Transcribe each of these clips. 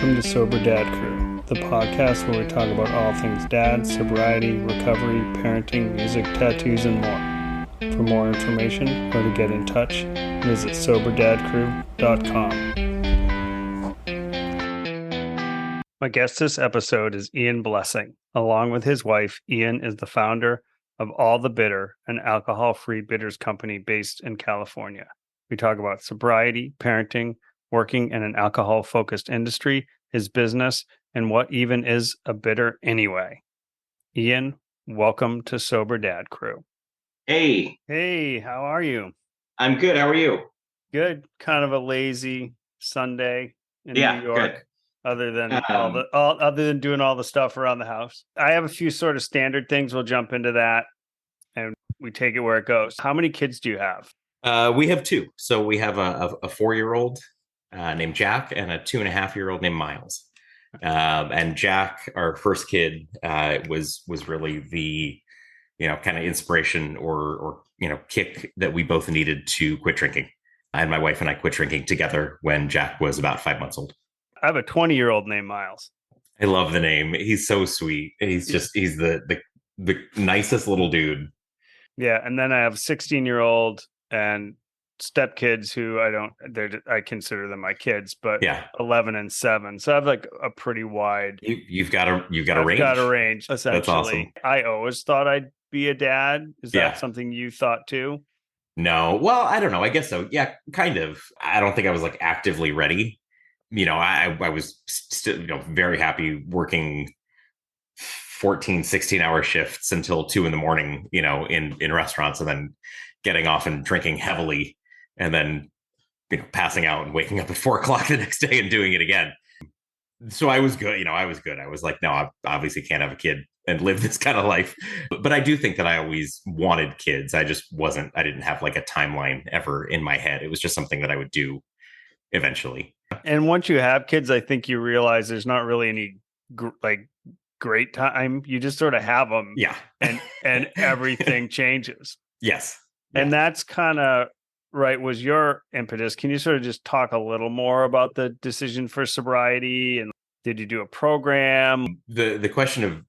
welcome to Sober Dad Crew, the podcast where we talk about all things dad, sobriety, recovery, parenting, music, tattoos, and more. For more information or to get in touch, visit soberdadcrew.com. My guest this episode is Ian Blessing. Along with his wife, Ian is the founder of All the Bitter, an alcohol-free bitters company based in California. We talk about sobriety, parenting, working in an alcohol-focused industry, his business, and what even is a bitter anyway. Ian, welcome to Sober Dad Crew. Hey. Hey, how are you? I'm good. How are you? Good. Kind of a lazy Sunday in New York. Good. Other than other than doing all the stuff around the house. I have a few sort of standard things. We'll jump into that and we take it where it goes. How many kids do you have? We have two. So we have a 4-year-old named Jack and a 2.5-year-old named Miles. And Jack, our first kid, was really the kind of inspiration or kick that we both needed to quit drinking. And my wife and I quit drinking together when Jack was about 5 months old. I have a 20-year-old named Miles. I love the name. He's so sweet. He's the nicest little dude. Yeah, and then I have 16-year-old and stepkids who I consider them my kids, but 11 and 7. So I have like a pretty wide. You've got a range. Got a range essentially. That's awesome. I always thought I'd be a dad. Is that something you thought too? No. Well, I don't know. I guess so. Yeah, kind of. I don't think I was like actively ready. I was still, very happy working 14, 16-hour shifts until 2 a.m, in restaurants, and then getting off and drinking heavily, and then, passing out and waking up at 4 o'clock the next day and doing it again. So I was good. I was good. I was like, no, I obviously can't have a kid and live this kind of life. But I do think that I always wanted kids. I didn't have like a timeline ever in my head. It was just something that I would do eventually. And once you have kids, I think you realize there's not really any great time. You just sort of have them. Yeah. and everything changes. Yes. And that's kind of right, was your impetus. Can you sort of just talk a little more about the decision for sobriety? And did you do a program? The question of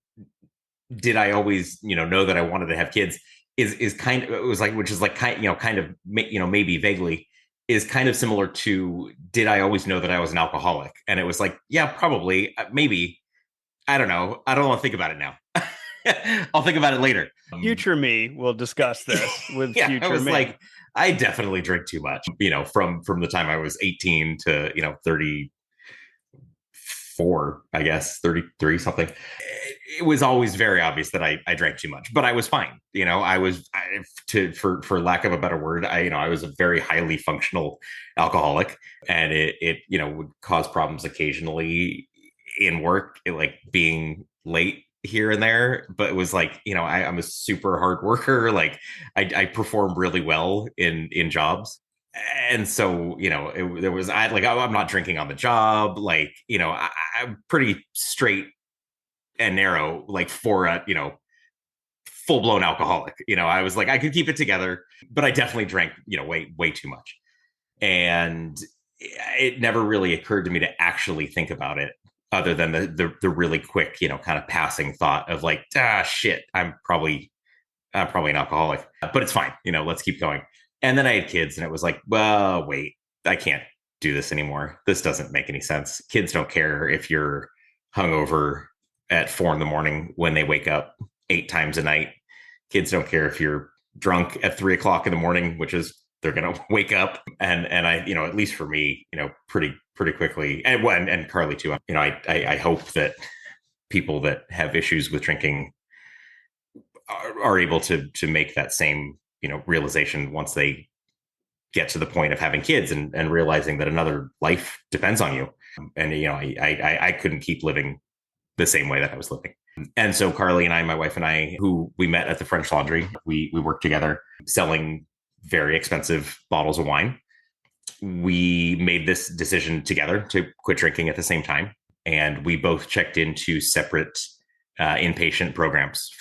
did I always, know that I wanted to have kids is kind of, it was like, which is like, kind of, maybe vaguely, is kind of similar to, did I always know that I was an alcoholic? And it was like, yeah, probably, maybe. I don't know. I don't want to think about it now. I'll think about it later. Future me will discuss this with future I was me. Like, I definitely drink too much, from the time I was 18 to, 34, I guess, 33, something. It was always very obvious that I drank too much, but I was fine. For lack of a better word, I was a very highly functional alcoholic, and it would cause problems occasionally in work, like being late here and there. But it was like, I'm a super hard worker. Like I perform really well in jobs. And so, I'm not drinking on the job. Like, I'm pretty straight and narrow, like for a, full-blown alcoholic. I was like, I could keep it together, but I definitely drank, way too much. And it never really occurred to me to actually think about it, other than the really quick, kind of passing thought of like, shit, I'm probably an alcoholic, but it's fine. Let's keep going. And then I had kids, and it was like, well, wait, I can't do this anymore. This doesn't make any sense. Kids don't care if you're hungover at 4 a.m. when they wake up 8 times a night. Kids don't care if you're drunk at 3 o'clock in the morning, which is they're going to wake up. And I, at least for me, pretty quickly, and Carly too. I hope that people that have issues with drinking are able to make that same, realization once they get to the point of having kids and realizing that another life depends on you. And, I couldn't keep living the same way that I was living. And so Carly and I, my wife and I, who we met at the French Laundry, we worked together selling very expensive bottles of wine. We made this decision together to quit drinking at the same time. And we both checked into separate inpatient programs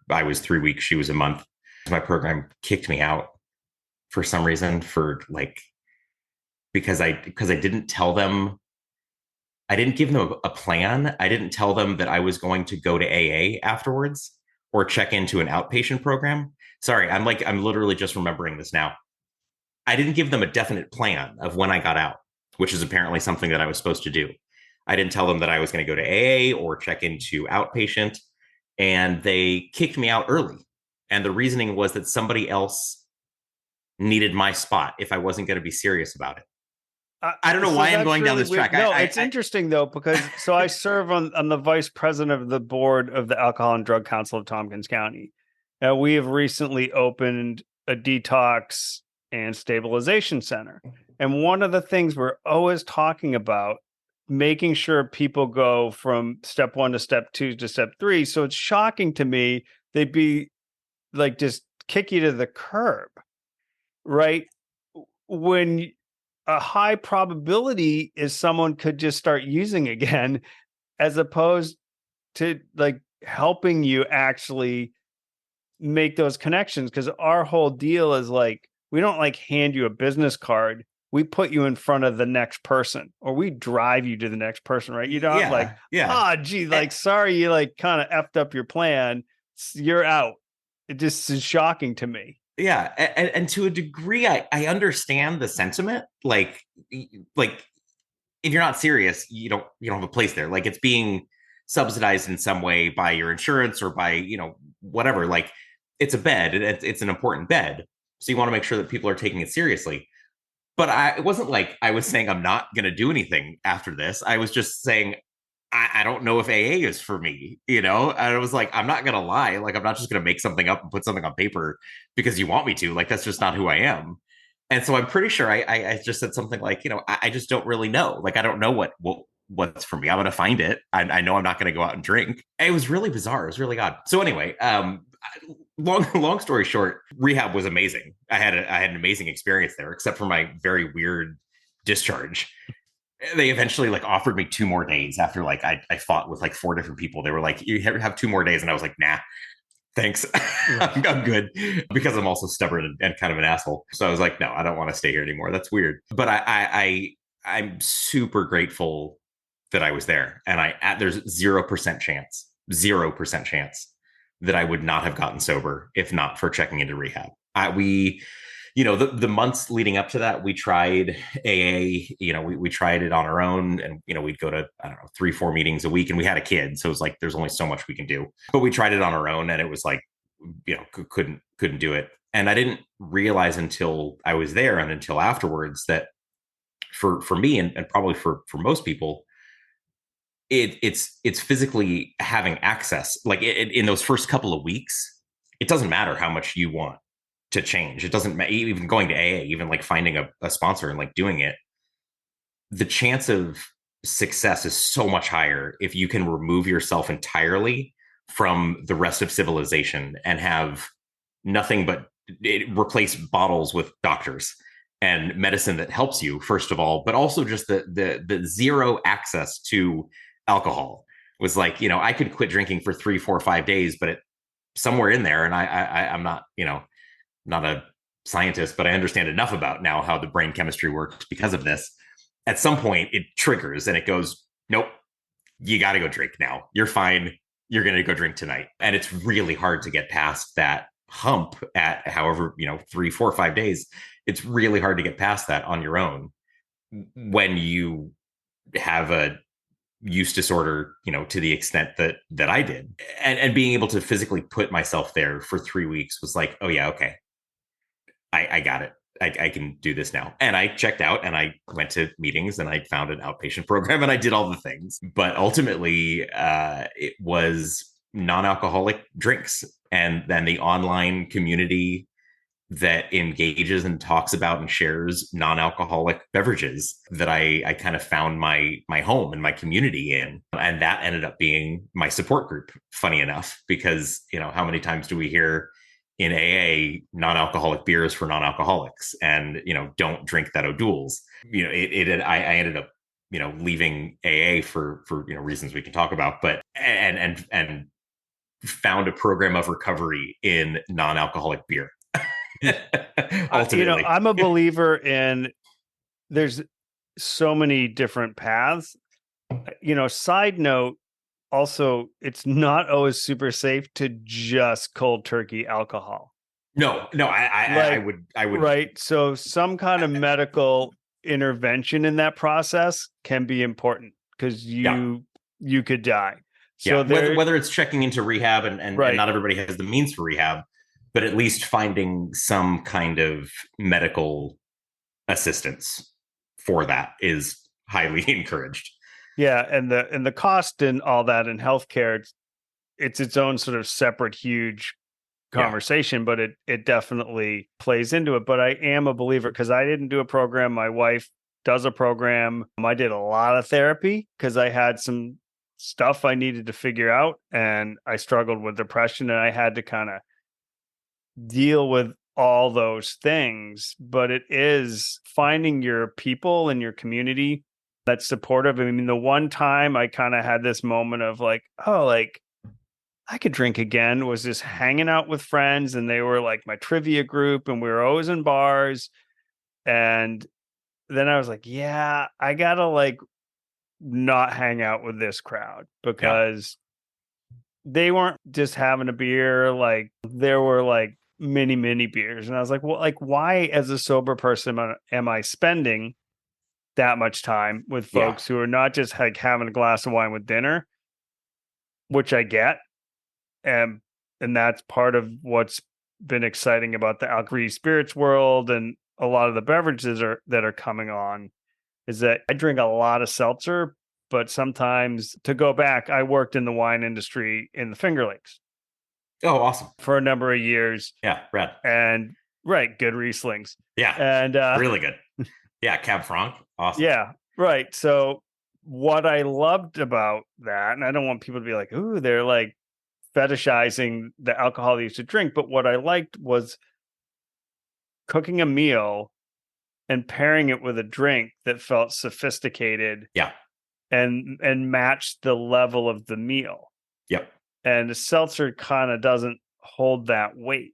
I was 3 weeks, she was a month. My program kicked me out for some reason, because I didn't tell them I didn't give them a plan. I didn't tell them that I was going to go to AA afterwards or check into an outpatient program. Sorry, I'm literally just remembering this now. I didn't give them a definite plan of when I got out, which is apparently something that I was supposed to do. I didn't tell them that I was going to go to AA or check into outpatient, and they kicked me out early. And the reasoning was that somebody else needed my spot if I wasn't going to be serious about it. I don't know So why I'm that's going down really this weird. track. No, it's interesting though, because so I serve on the vice president of the board of the Alcohol and Drug Council of Tompkins County. We have recently opened a detox and stabilization center. And one of the things we're always talking about, making sure people go from step one to step two to step three. So it's shocking to me they'd be like just kick you to the curb, right? When a high probability is someone could just start using again, as opposed to like helping you actually make those connections. Because our whole deal is like, we don't like hand you a business card. We put you in front of the next person, or we drive you to the next person, right? You don't like, Yeah, yeah. gee, like, sorry, you like kind of effed up your plan. You're out. It just is shocking to me. Yeah, and to a degree, I understand the sentiment. Like if you're not serious, you don't have a place there. Like it's being subsidized in some way by your insurance or by whatever. Like it's a bed, and it's an important bed, so you want to make sure that people are taking it seriously. But it wasn't like I was saying I'm not going to do anything after this. I was just saying I don't know if AA is for me, And I was like, I'm not gonna lie, like I'm not just gonna make something up and put something on paper because you want me to. Like that's just not who I am. And so I'm pretty sure I just said something like, I just don't really know. Like I don't know what's for me. I'm gonna find it. I know I'm not gonna go out and drink. It was really bizarre. It was really odd. So anyway, long story short, rehab was amazing. I had an amazing experience there, except for my very weird discharge. They eventually like offered me 2 more days after like I fought with like 4 different people. They were like, you have 2 more days, and I was like, nah, thanks. I'm good, because I'm also stubborn and kind of an asshole. So I was like, no, I don't want to stay here anymore. That's weird. But I'm super grateful that I was there, and there's 0% chance, 0% chance that I would not have gotten sober if not for checking into rehab. We the months leading up to that, we tried AA. We tried it on our own, and we'd go to, I don't know, 3-4 meetings a week, and we had a kid, so it was like there's only so much we can do. But we tried it on our own, and it was like couldn't do it. And I didn't realize until I was there and until afterwards that for me, and probably for most people, it's physically having access. Like in those first couple of weeks, it doesn't matter how much you want to change. It doesn't matter, even going to AA, even like finding a sponsor and like doing it. The chance of success is so much higher if you can remove yourself entirely from the rest of civilization and have nothing but replace bottles with doctors and medicine that helps you, first of all, but also just the zero access to alcohol. Was like, I could quit drinking for 3, 4, 5 days, but somewhere in there, and I'm not, not a scientist, but I understand enough about now how the brain chemistry works because of this. At some point, it triggers and it goes, nope, you got to go drink now. You're fine. You're going to go drink tonight. And it's really hard to get past that hump at however, 3, 4, 5 days. It's really hard to get past that on your own when you have a use disorder, to the extent that I did. And being able to physically put myself there for 3 weeks was like, oh yeah, okay, I got it. I can do this now. And I checked out and I went to meetings and I found an outpatient program and I did all the things. But ultimately, it was non-alcoholic drinks, and then the online community that engages and talks about and shares non-alcoholic beverages that I kind of found my home and my community in. And that ended up being my support group, funny enough, because how many times do we hear in AA non-alcoholic beers for non-alcoholics, and don't drink that O'Doul's. I ended up leaving AA for reasons we can talk about, but and found a program of recovery in non-alcoholic beer. Ultimately, I'm a believer in there's so many different paths. Side note, also, it's not always super safe to just cold turkey alcohol. No, no, Like, I would, right. So some kind of medical intervention in that process can be important because yeah, you could die. So yeah. Whether there, it's checking into rehab, and right. not everybody has the means for rehab, but at least finding some kind of medical assistance for that is highly encouraged. Yeah, and the cost and all that in healthcare, it's its own sort of separate huge Yeah, conversation, but it definitely plays into it. But I am a believer because I didn't do a program. My wife does a program. I did a lot of therapy because I had some stuff I needed to figure out, and I struggled with depression, and I had to kind of deal with all those things. But it is finding your people and your community that's supportive. I mean, the one time I kind of had this moment of like, oh, like I could drink again was just hanging out with friends, and they were like my trivia group, and we were always in bars. And then I was like, yeah, I gotta like not hang out with this crowd yeah, because they weren't just having a beer, like there were like mini beers. And I was like, well, like why as a sober person am I spending that much time with yeah, folks who are not just like having a glass of wine with dinner, which I get. And and that's part of what's been exciting about the alcohol spirits world and a lot of the beverages that are coming on is that I drink a lot of seltzer, but sometimes to go back, I worked in the wine industry in the Finger Lakes oh, awesome. for a number of years Yeah, rad. and right, good Rieslings. Yeah, And really good. Yeah, Cab Franc, awesome. yeah, right. So what I loved about that, and I don't want people to be like, ooh, they're like fetishizing the alcohol they used to drink. But what I liked was cooking a meal and pairing it with a drink that felt sophisticated Yeah, and matched the level of the meal. yep, And the seltzer kind of doesn't hold that weight.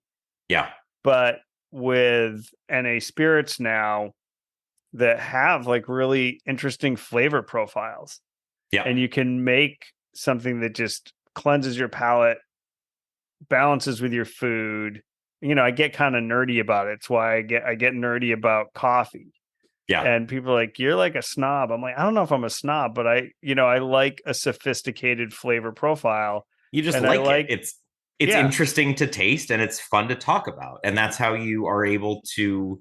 yeah, But with NA spirits now that have like really interesting flavor profiles, yeah, and you can make something that just cleanses your palate, balances with your food. I get kind of nerdy about it. It's why I get nerdy about coffee. yeah. And people are like, "You're like a snob." I'm like, "I don't know if I'm a snob, but I like a sophisticated flavor profile." You just And I like it. like It's yeah, interesting to taste and it's fun to talk about. And that's how you're able to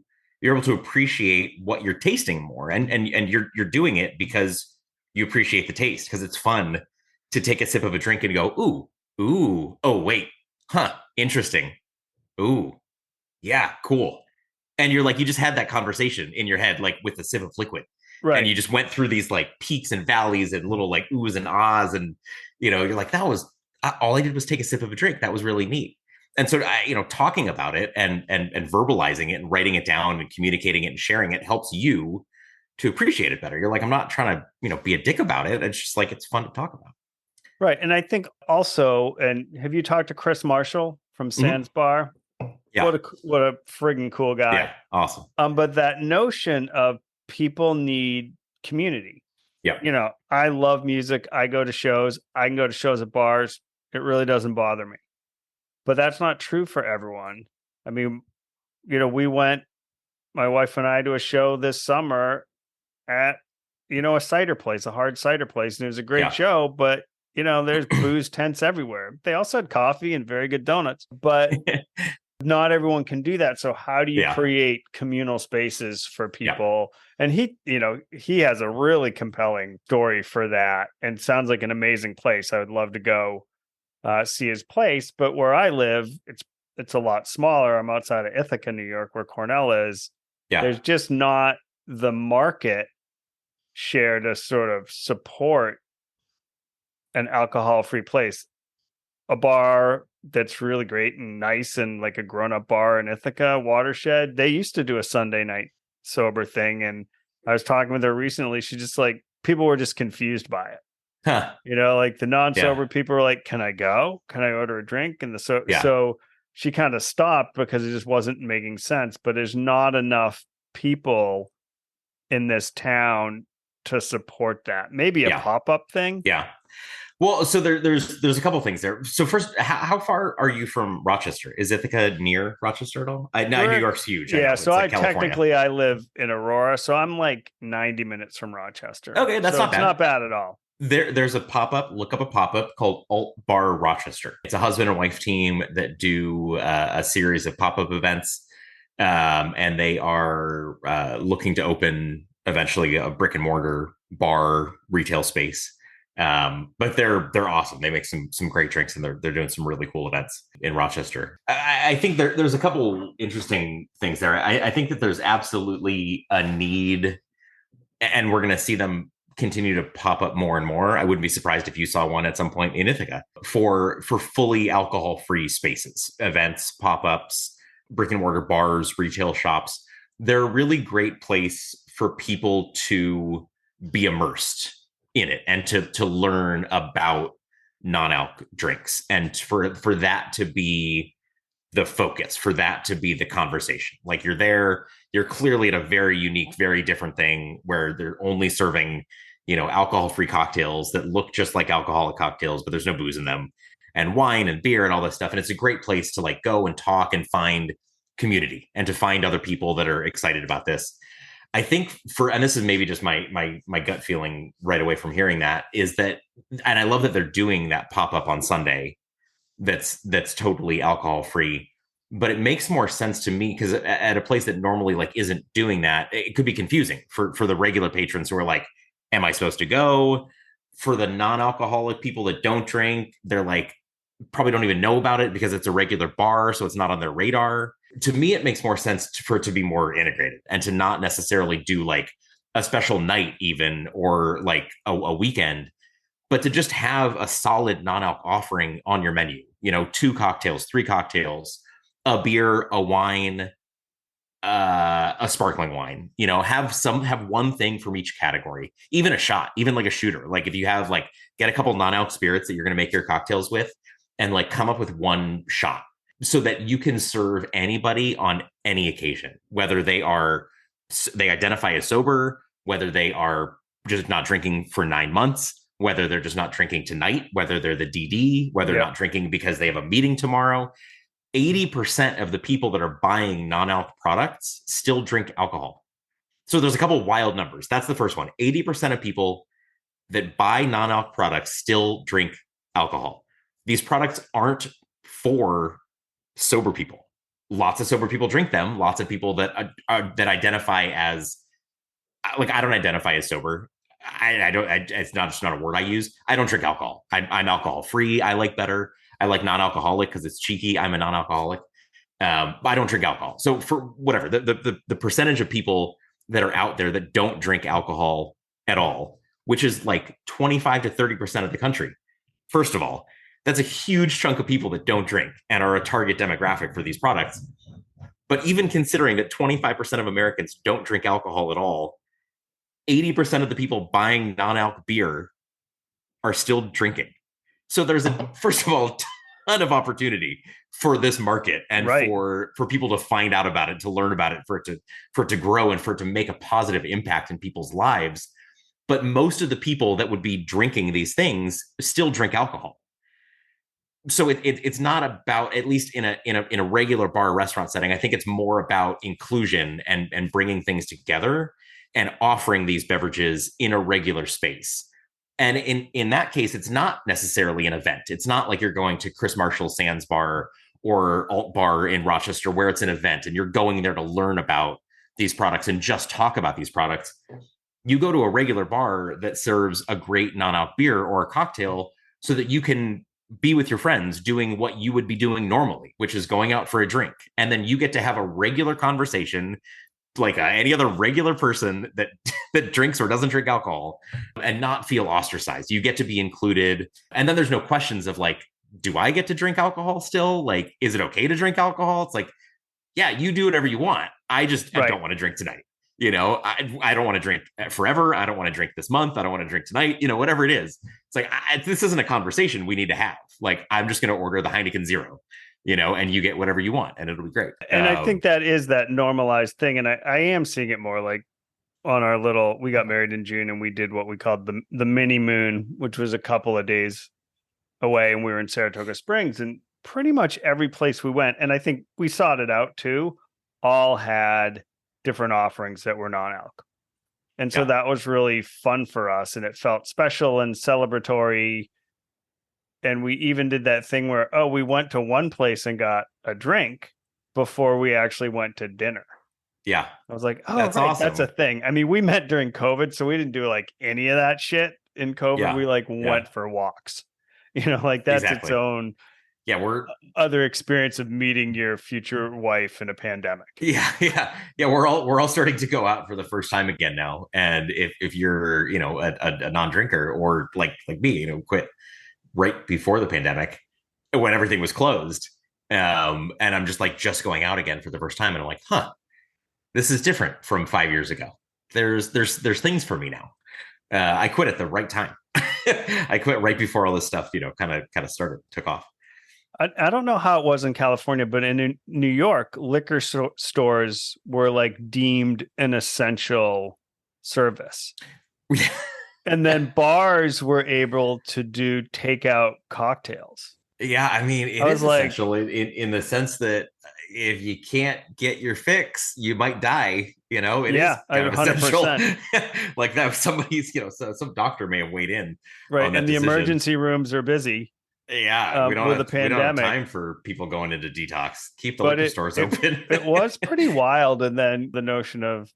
appreciate what you're tasting more. And you're doing it because you appreciate the taste, because it's fun to take a sip of a drink and go, ooh, oh wait, huh, interesting. Ooh, yeah, cool. And you're like, you just had that conversation in your head, like with a sip of liquid. And right. you just went through these like peaks and valleys and little like oohs and ahs. And, you're like, that was all I did was take a sip of a drink. That was really neat. And so, talking about it and verbalizing it and writing it down and communicating it and sharing it helps you to appreciate it better. You're like, I'm not trying to, be a dick about it. It's just like, it's fun to talk about. Right. And I think also, and have you talked to Chris Marshall from Mm-hmm. Sands Bar? Yeah. What a friggin' cool Yeah. guy. Awesome. But that notion of people need community. Yeah. I love music. I go to shows. I can go to shows at bars. It really doesn't bother me. But that's not true for everyone. I mean, we went, my wife and I, to a show this summer at, a cider place, a hard cider place. And it was a great Yeah. show, but, there's booze tents everywhere. They also had coffee and very good donuts, but not everyone can do that. So how do you Yeah. create communal spaces for Yeah. people? And he has a really compelling story for that and sounds like an amazing place. I would love to go see his place. But where I live, it's a lot smaller. I'm outside of Ithaca, New York, where Cornell is. Yeah. There's just not the market share to sort of support an alcohol-free place. A bar that's really great and nice and like a grown-up bar in Ithaca, Watershed, they used to do a Sunday night sober thing. And I was talking with her recently. She just like people were just confused by it. Huh. Like the Yeah. non-sober people were like, "Can I go? Can I order a drink?" And Yeah. so she kind of stopped because it just wasn't making sense. But there's not enough people in this town to support that. Maybe a Yeah. pop-up thing. Yeah. Well, so there's a couple things there. So first, how far are you from Rochester? Is Ithaca near Rochester at all? New We're York's huge. I Yeah, know so it's I like California. technically I live in Aurora, so I'm like 90 minutes from Rochester. Okay, that's So not it's bad. not bad at all. There's a pop up. Look up a pop up called Alt Bar Rochester. It's a husband and wife team that do a series of pop up events, and they are looking to open eventually a brick and mortar bar retail space. But they're awesome. They make some great drinks, and they're doing some really cool events in Rochester. I think there's a couple interesting things there. I think that there's absolutely a need, and we're going to see them continue to pop up more and more. I wouldn't be surprised if you saw one at some point in Ithaca for fully alcohol free spaces, events, pop ups, brick and mortar bars, retail shops. They're a really great place for people to be immersed in it and to learn about non-alc drinks, and for that to be the focus, for that to be the conversation. Like you're there, you're clearly at a very unique, very different thing where they're only serving, alcohol-free cocktails that look just like alcoholic cocktails, but there's no booze in them, and wine and beer and all this stuff. And it's a great place to like go and talk and find community and to find other people that are excited about this. I think and this is maybe just my gut feeling right away from hearing that, is that, and I love that they're doing that pop up on Sunday that's totally alcohol free, but it makes more sense to me because at a place that normally like isn't doing that, it could be confusing for the regular patrons who are like, am I supposed to go? For the non-alcoholic people that don't drink, they're like, probably don't even know about it because it's a regular bar, so it's not on their radar. To me, it makes more sense for it to be more integrated and to not necessarily do like a special night even, or like a weekend, but to just have a solid non-alc offering on your menu. 2 cocktails, 3 cocktails, a beer, a wine, a sparkling wine. Have one thing from each category, even a shot, even like a shooter. Like if you have like get a couple non-alc spirits that you're going to make your cocktails with, and like come up with one shot so that you can serve anybody on any occasion, whether they identify as sober, whether they are just not drinking for 9 months, whether they're just not drinking tonight, whether they're the DD, whether they're not drinking because they have a meeting tomorrow. 80% of the people that are buying non-alc products still drink alcohol. So there's a couple wild numbers. That's the first one. 80% of people that buy non-alc products still drink alcohol. These products aren't for sober people. Lots of sober people drink them. Lots of people that identify as, like, I don't identify as sober. I don't. It's not a word I use. I don't drink alcohol. I'm alcohol free. I like better. I like non-alcoholic because it's cheeky. I'm a non-alcoholic. I don't drink alcohol. So for whatever the percentage of people that are out there that don't drink alcohol at all, which is like 25 to 30% of the country. First of all, that's a huge chunk of people that don't drink and are a target demographic for these products. But even considering that 25% of Americans don't drink alcohol at all, 80% of the people buying non-alc beer are still drinking. So there's first of all, ton of opportunity for this market and for people to find out about it, to learn about it, for it to grow and for it to make a positive impact in people's lives. But most of the people that would be drinking these things still drink alcohol. So it's not about, at least in a regular bar restaurant setting, I think it's more about inclusion and bringing things together and offering these beverages in a regular space. And in that case, it's not necessarily an event. It's not like you're going to Chris Marshall Sands Bar or Alt Bar in Rochester where it's an event and you're going there to learn about these products and just talk about these products. You go to a regular bar that serves a great non-alc beer or a cocktail so that you can be with your friends doing what you would be doing normally, which is going out for a drink. And then you get to have a regular conversation like any other regular person that that drinks or doesn't drink alcohol, and not feel ostracized. You get to be included. And then there's no questions of like, do I get to drink alcohol still? Like, is it okay to drink alcohol? It's like, yeah, you do whatever you want. I don't want to drink tonight. I don't want to drink forever. I don't want to drink this month. I don't want to drink tonight. Whatever it is. It's like, this isn't a conversation we need to have. Like, I'm just going to order the Heineken Zero, and you get whatever you want and it'll be great. And I think that is that normalized thing. And I am seeing it more like on our little, we got married in June and we did what we called the mini moon, which was a couple of days away, and we were in Saratoga Springs, and pretty much every place we went, and I think we sought it out too, all had different offerings that were non-alc. And so Yeah. that was really fun for us, and it felt special and celebratory. And we even did that thing where, oh, we went to one place and got a drink before we actually went to dinner. Yeah. I was like, oh, That's right, that's a awesome. thing. I mean, we met during COVID, so we didn't do like any of that shit in COVID. Yeah. We like Yeah. went for walks, like that's its Exactly. own Yeah. other experience of meeting your future wife in a pandemic. Yeah. We're all starting to go out for the first time again now. And if you're, a non-drinker or like me, quit right before the pandemic when everything was closed. And I'm just going out again for the first time. And I'm like, huh, this is different from 5 years ago. There's things for me now. I quit at the right time. I quit right before all this stuff, kind of started, took off. I don't know how it was in California, but in New York, liquor stores were like deemed an essential service. And then bars were able to do takeout cocktails. Yeah, I mean, I it was is like, essential in the sense that if you can't get your fix, you might die. It yeah, is kind of essential. 100%. Like that, somebody's, some doctor may have weighed in Right. on that And the decision. emergency rooms are busy Yeah, with a we don't have pandemic, time for people going into detox. Keep the but liquor it, stores it, open. it was pretty wild. And then the notion of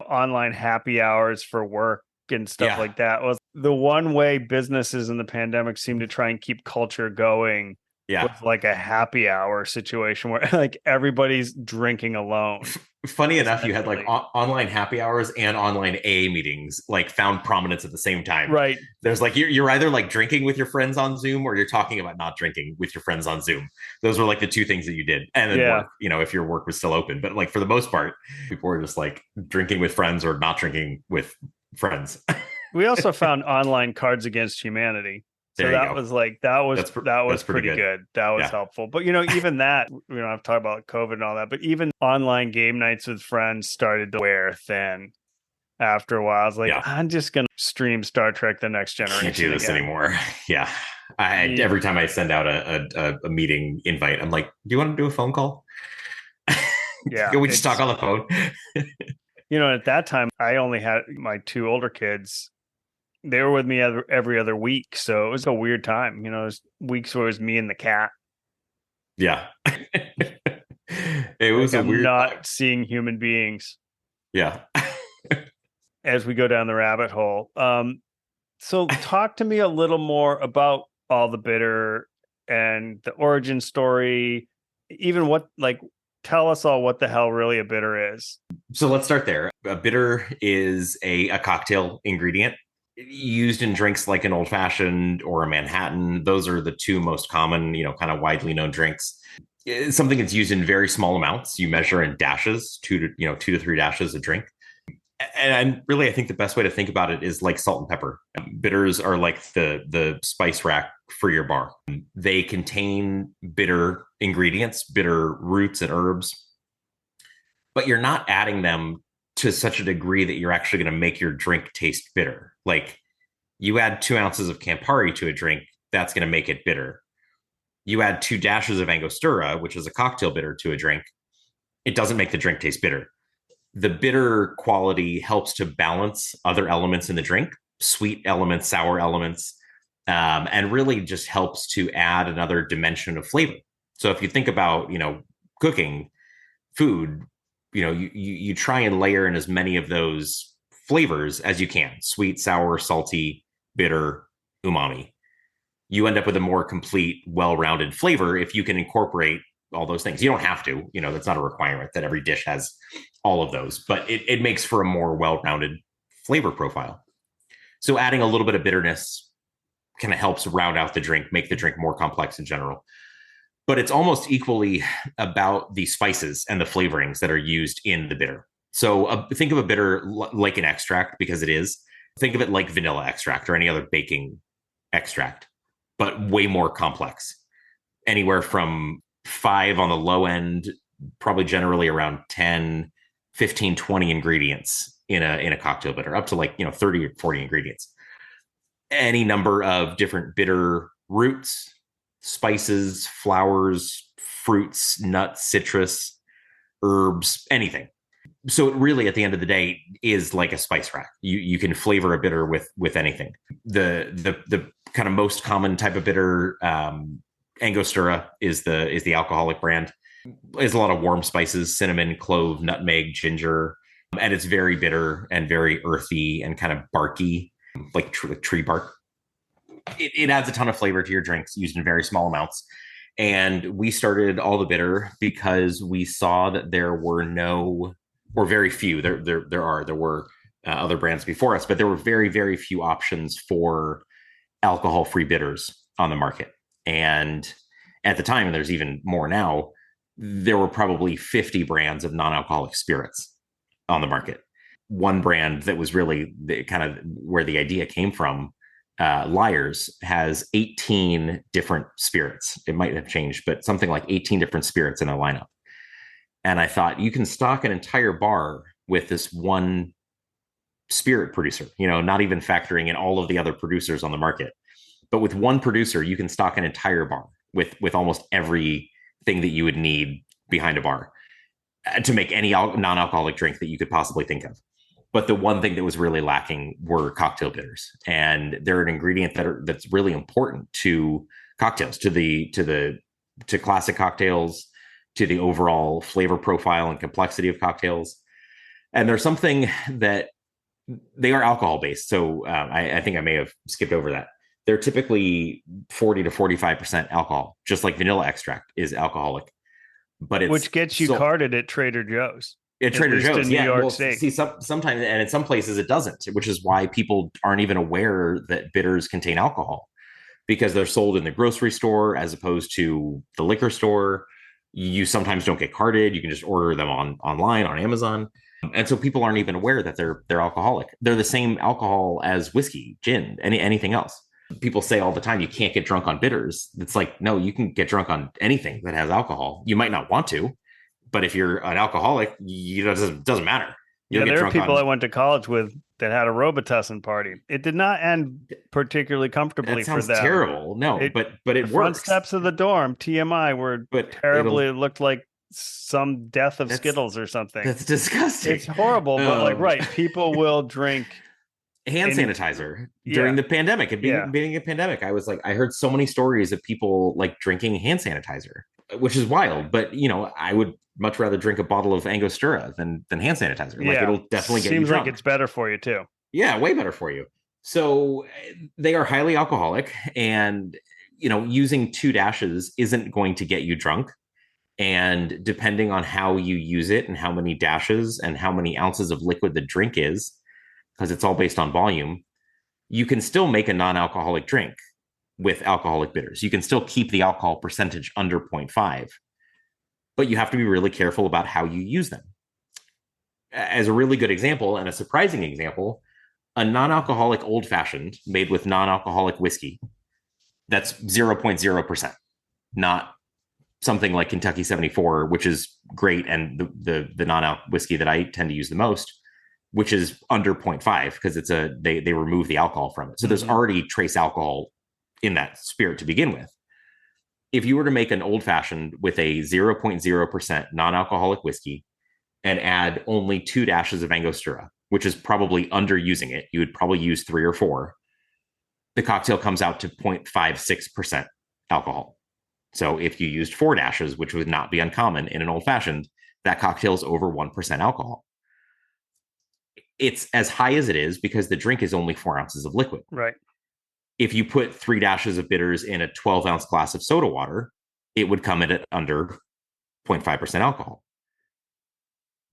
online happy hours for work and stuff Yeah, like that was the one way businesses in the pandemic seem to try and keep culture going yeah. with like a happy hour situation where like everybody's drinking alone Funny enough, you had like essentially. online happy hours and online AA meetings like found prominence at the same time. Right. There's like you're either like drinking with your friends on Zoom or you're talking about not drinking with your friends on Zoom. Those were like the two things that you did, and then Yeah. work. If your work was still open, but like for the most part, people were just like drinking with friends or not drinking with friends. We also found online Cards Against Humanity. So There you that go. was like that was That's pretty pretty good. good. That was Yeah, helpful. But even that, I've talked about COVID and all that, but even online game nights with friends started to wear thin after a while. I was like, yeah. I'm just gonna stream Star Trek The Next Can't do Generation this again. anymore. Yeah. Yeah. Every time I send out a meeting invite, I'm like, do you want to do a phone call? Yeah. Can we just talk It's on the phone? at that time I only had my two older kids. They were with me every other week. So it was a weird time. It was weeks where it was me and the cat. Yeah. It Like was a I'm weird time. not seeing human beings Yeah. as we go down the rabbit hole. So talk to me a little more about all the bitter and the origin story. Even tell us all what the hell really a bitter is. So let's start there. A bitter is a cocktail ingredient used in drinks like an old fashioned or a Manhattan. Those are the two most common, kind of widely known drinks. It's something that's used in very small amounts. You measure in dashes, 2 to 3 dashes a drink. And really, I think the best way to think about it is like salt and pepper. Bitters are like the spice rack for your bar. They contain bitter ingredients, bitter roots and herbs, but you're not adding them to such a degree that you're actually going to make your drink taste bitter. Like you add 2 ounces of Campari to a drink, that's going to make it bitter. You add 2 dashes of Angostura, which is a cocktail bitter, to a drink, it doesn't make the drink taste bitter. The bitter quality helps to balance other elements in the drink, sweet elements, sour elements, and really just helps to add another dimension of flavor. So if you think about, cooking food, you try and layer in as many of those flavors as you can: sweet, sour, salty, bitter, umami. You end up with a more complete, well-rounded flavor if you can incorporate all those things. You don't have to, that's not a requirement that every dish has all of those, but it makes for a more well-rounded flavor profile. So adding a little bit of bitterness kind of helps round out the drink, make the drink more complex in general. But it's almost equally about the spices and the flavorings that are used in the bitter. So think of a bitter like an extract, because it is. Think of it like vanilla extract or any other baking extract, but way more complex. Anywhere from 5 on the low end, probably generally around 10, 15, 20 ingredients in a cocktail bitter, up to like 30 or 40 ingredients, any number of different bitter roots, spices, flowers, fruits, nuts, citrus, herbs, anything. So it really, at the end of the day, is like a spice rack. You can flavor a bitter with anything. The kind of most common type of bitter, Angostura is the alcoholic brand. There's a lot of warm spices: cinnamon, clove, nutmeg, ginger, and it's very bitter and very earthy and kind of barky, like tree bark. It adds a ton of flavor to your drinks, used in very small amounts. And we started all the bitter because we saw that there were no, or very few. There were other brands before us, but there were very, very few options for alcohol-free bitters on the market. And at the time, and there's even more now, there were probably 50 brands of non-alcoholic spirits on the market. One brand that was really kind of where the idea came from, Liars, has 18 different spirits. It might have changed, but something like 18 different spirits in a lineup. And I thought, you can stock an entire bar with this one spirit producer, not even factoring in all of the other producers on the market. But with one producer, you can stock an entire bar with almost everything that you would need behind a bar to make any non-alcoholic drink that you could possibly think of. But the one thing that was really lacking were cocktail bitters, and they're an ingredient that's really important to cocktails, to classic cocktails, to the overall flavor profile and complexity of cocktails. And there's something that they are alcohol based. So I think I may have skipped over that. They're typically 40 to 45% alcohol, just like vanilla extract is alcoholic. But it's which gets you carded at Trader Joe's. At Trader Joe's, in New York well, State. see, sometimes, and in some places it doesn't, which is why people aren't even aware that bitters contain alcohol, because they're sold in the grocery store as opposed to the liquor store. You sometimes don't get carded. You can just order them online on Amazon. And so people aren't even aware that they're alcoholic. They're the same alcohol as whiskey, gin, anything else. People say all the time, you can't get drunk on bitters. It's like, no, you can get drunk on anything that has alcohol. You might not want to, but if you're an alcoholic, it doesn't matter. There are people I went to college with that had a Robitussin party. It did not end particularly comfortably for them. That sounds terrible. No, but it the works. Front steps of the dorm, TMI, were terribly. It looked like some death of Skittles or something. That's disgusting. It's horrible, but right, people will drink hand sanitizer during the pandemic. Being a pandemic, I was like, I heard so many stories of people like drinking hand sanitizer, which is wild. But I would much rather drink a bottle of Angostura than hand sanitizer. Like, it'll definitely get you drunk. Seems like it's better for you too. Yeah, way better for you. So they are highly alcoholic, and using 2 dashes isn't going to get you drunk. And depending on how you use it and how many dashes and how many ounces of liquid the drink is, because it's all based on volume, you can still make a non-alcoholic drink with alcoholic bitters. You can still keep the alcohol percentage under 0.5, but you have to be really careful about how you use them. As a really good example, and a surprising example, a non-alcoholic old fashioned made with non-alcoholic whiskey, that's 0.0%, not something like Kentucky 74, which is great, and the non-alc whiskey that I tend to use the most, which is under 0.5, because they remove the alcohol from it. So there's already trace alcohol in that spirit to begin with. If you were to make an old fashioned with a 0.0% non-alcoholic whiskey and add only 2 dashes of Angostura, which is probably underusing it, you would probably use 3 or 4, the cocktail comes out to 0.56% alcohol. So if you used 4 dashes, which would not be uncommon in an old fashioned, that cocktail is over 1% alcohol. It's as high as it is because the drink is only 4 ounces of liquid. Right. If you put 3 dashes of bitters in a 12-ounce glass of soda water, it would come in at under 0.5% alcohol.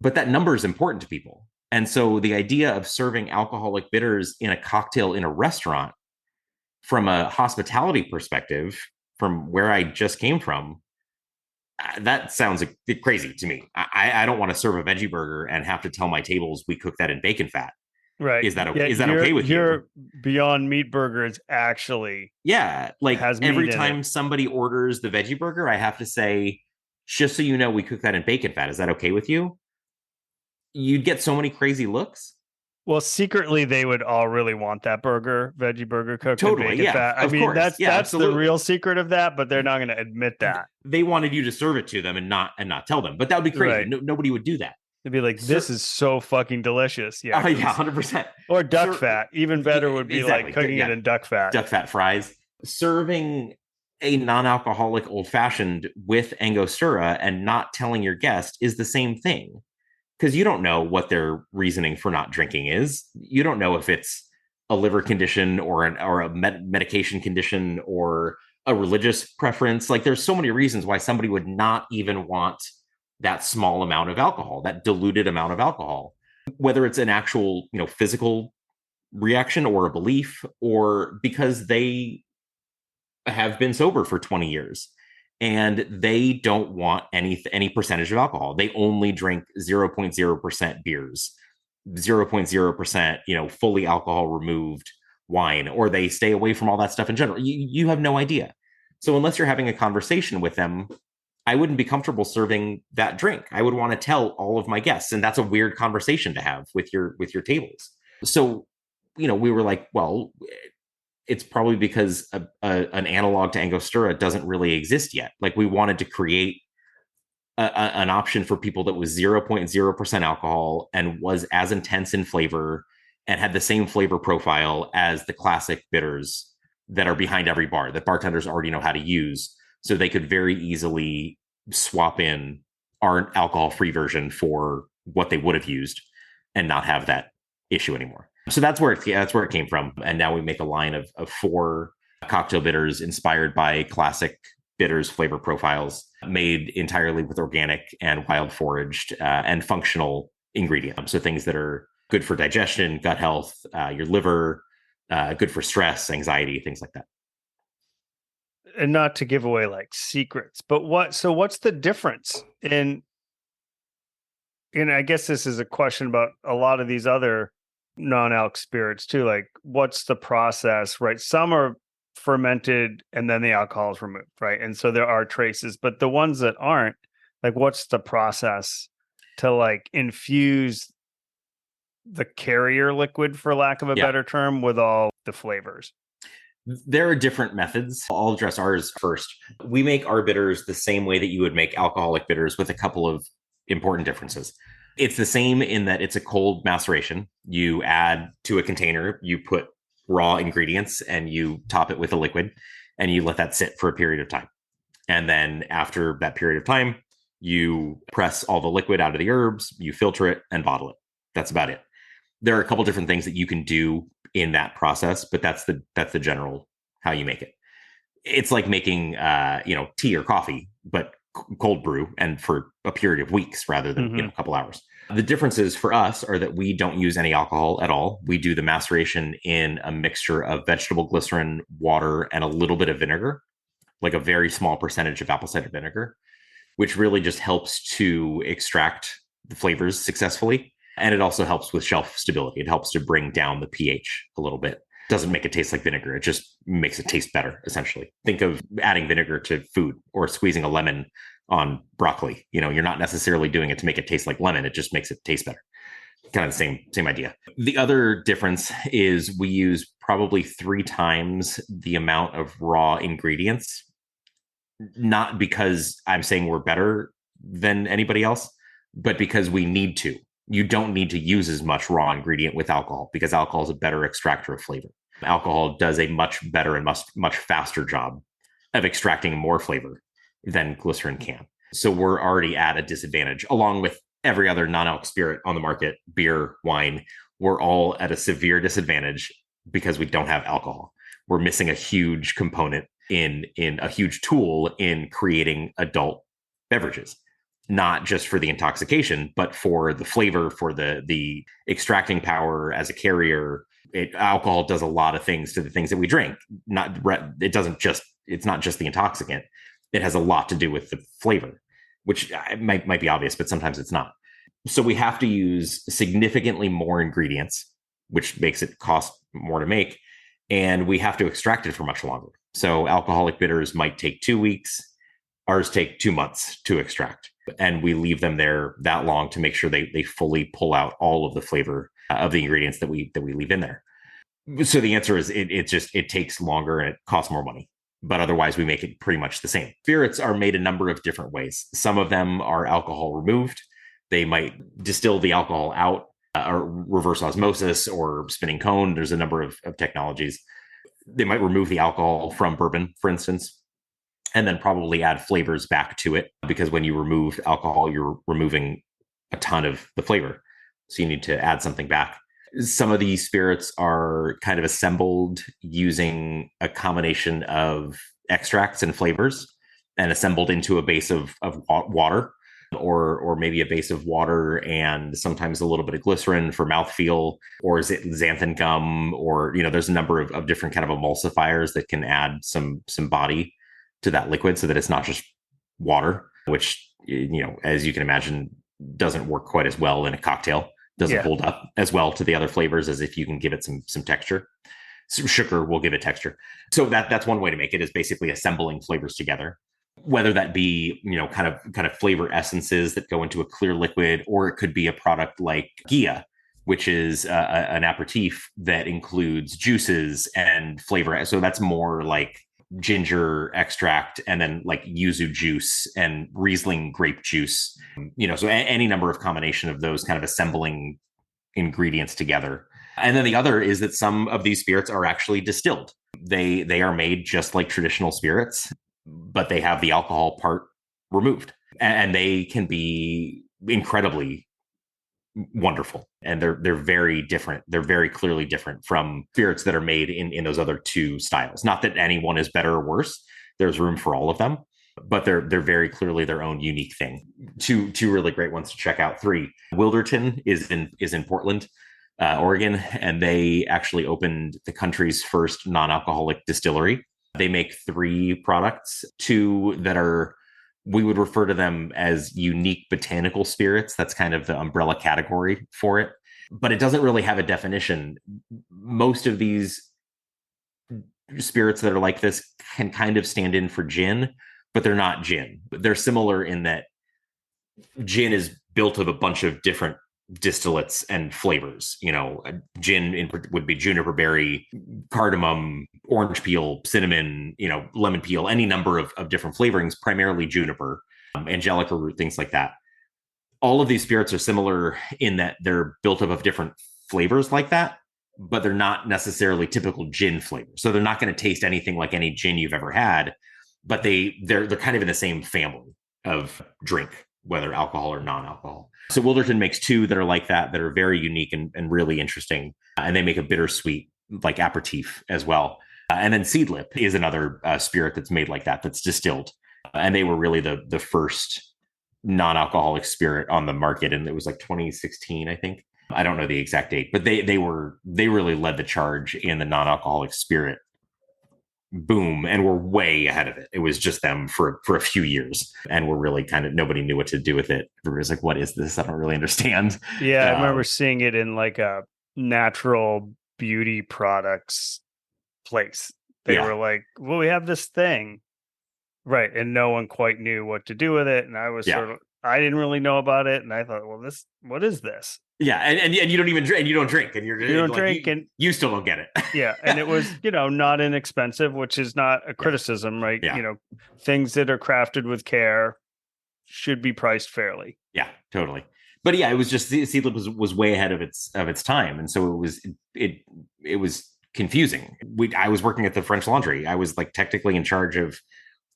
But that number is important to people. And so the idea of serving alcoholic bitters in a cocktail in a restaurant, from a hospitality perspective, from where I just came from, that sounds crazy to me. I don't want to serve a veggie burger and have to tell my tables we cook that in bacon fat. Right. Is that okay with you? Your Beyond Meat burger is actually like every time somebody orders the veggie burger, I have to say, just so you know, we cook that in bacon fat. Is that okay with you? You'd get so many crazy looks. Well, secretly they would all really want that burger, veggie burger cooked in Totally. bacon Yeah, fat. I of mean, course. Yeah, that's the absolutely. real secret of that, but they're not going to admit that. They wanted you to serve it to them and not tell them, but that would be crazy. Right. No, nobody would do that. They'd be like, "This Sir, is so fucking delicious." Yeah, oh yeah, because 100%. or duck Sir, fat. Even yeah, better would be like exactly. cooking it Yeah, in duck fat. duck fat fries. Serving a non-alcoholic old fashioned with Angostura and not telling your guest is the same thing, because you don't know what their reasoning for not drinking is. You don't know if it's a liver condition or a medication condition or a religious preference. Like there's so many reasons why somebody would not even want that small amount of alcohol, that diluted amount of alcohol, whether it's an actual, physical reaction or a belief, or because they have been sober for 20 years and they don't want any percentage of alcohol. They only drink 0.0% beers, 0.0%, fully alcohol removed wine, or they stay away from all that stuff in general. You have no idea. So unless you're having a conversation with them, I wouldn't be comfortable serving that drink. I would want to tell all of my guests, and that's a weird conversation to have with your tables. So, we were like, well, it's probably because an analog to Angostura doesn't really exist yet. Like we wanted to create an option for people that was 0.0% alcohol and was as intense in flavor and had the same flavor profile as the classic bitters that are behind every bar that bartenders already know how to use. So they could very easily swap in our alcohol-free version for what they would have used and not have that issue anymore. So that's where it came from. And now we make a line of 4 cocktail bitters inspired by classic bitters flavor profiles, made entirely with organic and wild foraged and functional ingredients. So things that are good for digestion, gut health, your liver, good for stress, anxiety, things like that. And not to give away like secrets, but what's the difference in, and I guess this is a question about a lot of these other non-alc spirits too. Like, what's the process, right? Some are fermented and then the alcohol is removed, right? And so there are traces, but the ones that aren't, like, what's the process to like infuse the carrier liquid, for lack of a Yeah. better term, with all the flavors? There are different methods. I'll address ours first. We make our bitters the same way that you would make alcoholic bitters, with a couple of important differences. It's the same in that it's a cold maceration. You add to a container, you put raw ingredients and you top it with a liquid and you let that sit for a period of time. And then after that period of time, you press all the liquid out of the herbs, you filter it and bottle it. That's about it. There are a couple different things that you can do in that process, but that's the general how you make it. It's like making tea or coffee, but cold brew and for a period of weeks rather than Mm-hmm. a couple hours. The differences for us are that we don't use any alcohol at all. We do the maceration in a mixture of vegetable glycerin, water, and a little bit of vinegar, like a very small percentage of apple cider vinegar, which really just helps to extract the flavors successfully. And it also helps with shelf stability. It helps to bring down the pH a little bit. Doesn't make it taste like vinegar. It just makes it taste better, essentially. Think of adding vinegar to food or squeezing a lemon on broccoli. You're not necessarily doing it to make it taste like lemon. It just makes it taste better. Kind of the same idea. The other difference is we use probably 3 times the amount of raw ingredients, not because I'm saying we're better than anybody else, but because we need to. You don't need to use as much raw ingredient with alcohol because alcohol is a better extractor of flavor. Alcohol does a much better and much faster job of extracting more flavor than glycerin can. So we're already at a disadvantage, along with every other non-alc spirit on the market, beer, wine. We're all at a severe disadvantage because we don't have alcohol. We're missing a huge component in a huge tool in creating adult beverages, not just for the intoxication, but for the flavor, for the extracting power as a carrier. Alcohol does a lot of things to the things that we drink. It's not just the intoxicant. It has a lot to do with the flavor, which might be obvious, but sometimes it's not. So we have to use significantly more ingredients, which makes it cost more to make, and we have to extract it for much longer. So alcoholic bitters might take 2 weeks. Ours take 2 months to extract. And we leave them there that long to make sure they fully pull out all of the flavor of the ingredients that we leave in there. So the answer is it takes longer and it costs more money. But otherwise, we make it pretty much the same. Spirits are made a number of different ways. Some of them are alcohol removed. They might distill the alcohol out, or reverse osmosis, or spinning cone. There's a number of technologies. They might remove the alcohol from bourbon, for instance, and then probably add flavors back to it, because when you remove alcohol, you're removing a ton of the flavor. So you need to add something back. Some of these spirits are kind of assembled using a combination of extracts and flavors and assembled into a base of water, or maybe a base of water and sometimes a little bit of glycerin for mouthfeel, or is it xanthan gum, or there's a number of different kind of emulsifiers that can add some body to that liquid so that it's not just water, which as you can imagine doesn't work quite as well in a cocktail, doesn't hold up as well to the other flavors as if you can give it some texture. Some sugar will give it texture. So that's one way to make it, is basically assembling flavors together, whether that be kind of flavor essences that go into a clear liquid, or it could be a product like Gia, which is an aperitif that includes juices and flavor. So that's more like ginger extract and then like yuzu juice and Riesling grape juice, so any number of combination of those kind of assembling ingredients together. And then the other is that some of these spirits are actually distilled. They are made just like traditional spirits, but they have the alcohol part removed, and they can be incredibly wonderful. And they're very different. They're very clearly different from spirits that are made in those other two styles. Not that any one is better or worse. There's room for all of them, but they're very clearly their own unique thing. Two really great ones to check out. Three, Wilderton is in Portland, Oregon, and they actually opened the country's first non-alcoholic distillery. They make three products, two that are, we would refer to them as unique botanical spirits. That's kind of the umbrella category for it, but it doesn't really have a definition. Most of these spirits that are like this can kind of stand in for gin, but they're not gin. They're similar in that gin is built of a bunch of different distillates and flavors. Gin would be juniper berry, cardamom, orange peel, cinnamon, lemon peel, any number of different flavorings, primarily juniper, angelica root, things like that. All of these spirits are similar in that they're built up of different flavors like that, but they're not necessarily typical gin flavors. So they're not going to taste anything like any gin you've ever had, but they're kind of in the same family of drink, whether alcohol or non-alcohol. So Wilderton makes two that are like that are very unique and really interesting. And they make a bittersweet like aperitif as well. And then Seedlip is another spirit that's made like that, that's distilled. And they were really the first non-alcoholic spirit on the market. And it was like 2016, I think. I don't know the exact date, but they really led the charge in the non-alcoholic spirit boom, and we're way ahead of it. It was just them for a few years, and we're really kind of, nobody knew what to do with it. It was like, what is this? I don't really understand. Yeah, I remember seeing it in like a natural beauty products place. They were like, well, we have this thing. Right. And no one quite knew what to do with it. And I was I didn't really know about it. And I thought, well, what is this? Yeah, and you don't even drink, and you don't drink, and you don't drink, and you still don't get it. Yeah, and it was not inexpensive, which is not a criticism, right? Yeah. Things that are crafted with care should be priced fairly. Yeah, totally. But yeah, it was just Seedlip was way ahead of its time, and so it was confusing. I was working at the French Laundry. I was like technically in charge of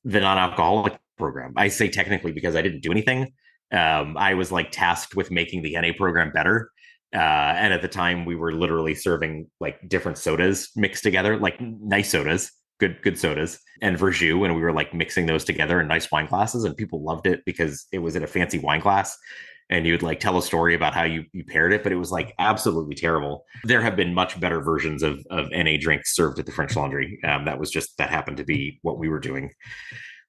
the non-alcoholic program. I say technically because I didn't do anything. I was like tasked with making the NA program better. And at the time we were literally serving like different sodas mixed together, like nice sodas, good sodas, and Verjus. And we were like mixing those together in nice wine glasses, and people loved it because it was in a fancy wine glass. And you would like tell a story about how you paired it, but it was like absolutely terrible. There have been much better versions of NA drinks served at the French Laundry. That happened to be what we were doing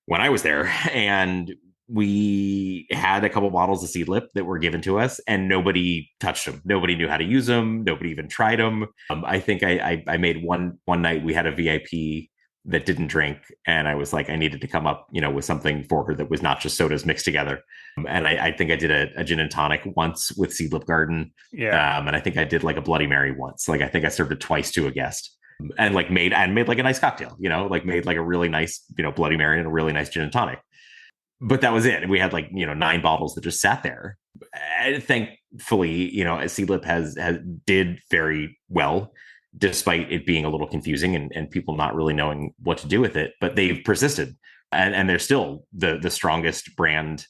when I was there. And we had a couple bottles of Seedlip that were given to us, and nobody touched them. Nobody knew how to use them. Nobody even tried them. I think I made one night we had a VIP that didn't drink, and I was like, I needed to come up, with something for her that was not just sodas mixed together. And I think I did a gin and tonic once with Seedlip Garden, Yeah. and I think I did like a Bloody Mary once. Like I think I served it twice to a guest, and like made like a nice cocktail, like made like a really nice, Bloody Mary and a really nice gin and tonic. But that was it. We had like 9 bottles that just sat there. And thankfully, Seedlip has did very well, despite it being a little confusing and people not really knowing what to do with it. But they've persisted, and they're still the strongest brand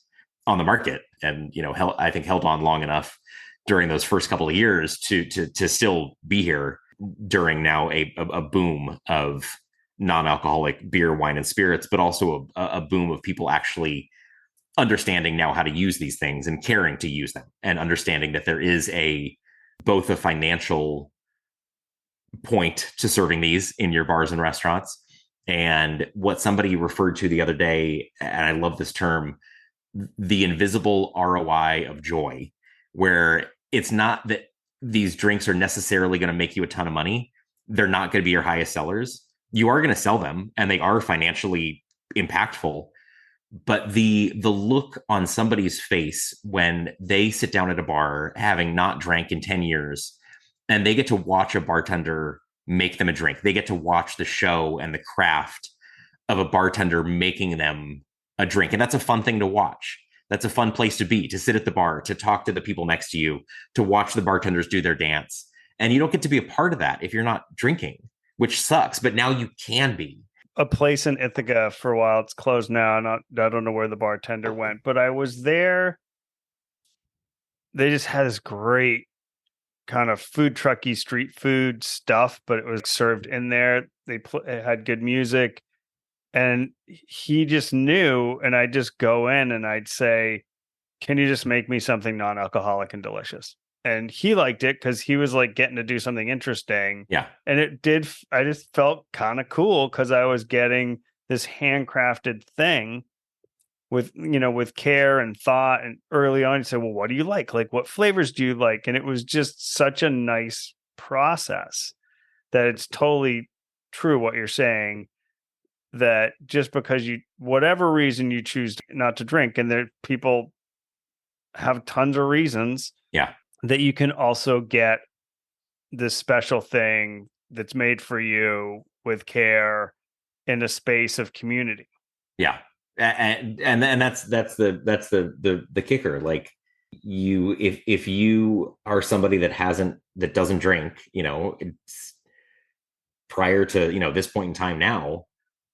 on the market. And I think held on long enough during those first couple of years to still be here during now a boom of non-alcoholic beer, wine, and spirits, but also a boom of people actually understanding now how to use these things and caring to use them, and understanding that there is both a financial point to serving these in your bars and restaurants, and what somebody referred to the other day, and I love this term, the invisible ROI of joy, where it's not that these drinks are necessarily going to make you a ton of money. They're not going to be your highest sellers. You are going to sell them, and they are financially impactful. But the look on somebody's face when they sit down at a bar, having not drank in 10 years, and they get to watch a bartender make them a drink. They get to watch the show and the craft of a bartender making them a drink. And that's a fun thing to watch. That's a fun place to be, to sit at the bar, to talk to the people next to you, to watch the bartenders do their dance. And you don't get to be a part of that if you're not drinking, which sucks. But now you can be. A place in Ithaca for a while. It's closed now. I don't know where the bartender went, but I was there. They just had this great kind of food trucky street food stuff, but it was served in there. It had good music, and he just knew. And I'd just go in and I'd say, "Can you just make me something non-alcoholic and delicious?" And he liked it because he was like getting to do something interesting. Yeah. And it did. I just felt kind of cool because I was getting this handcrafted thing with care and thought. And early on, you said, "Well, what do you like? Like, what flavors do you like?" And it was just such a nice process that it's totally true what you're saying. That just because whatever reason you choose not to drink, and there people have tons of reasons. Yeah. That you can also get this special thing that's made for you with care in a space of community. Yeah. And that's the kicker. Like, if you are somebody that doesn't drink, it's prior to, this point in time now,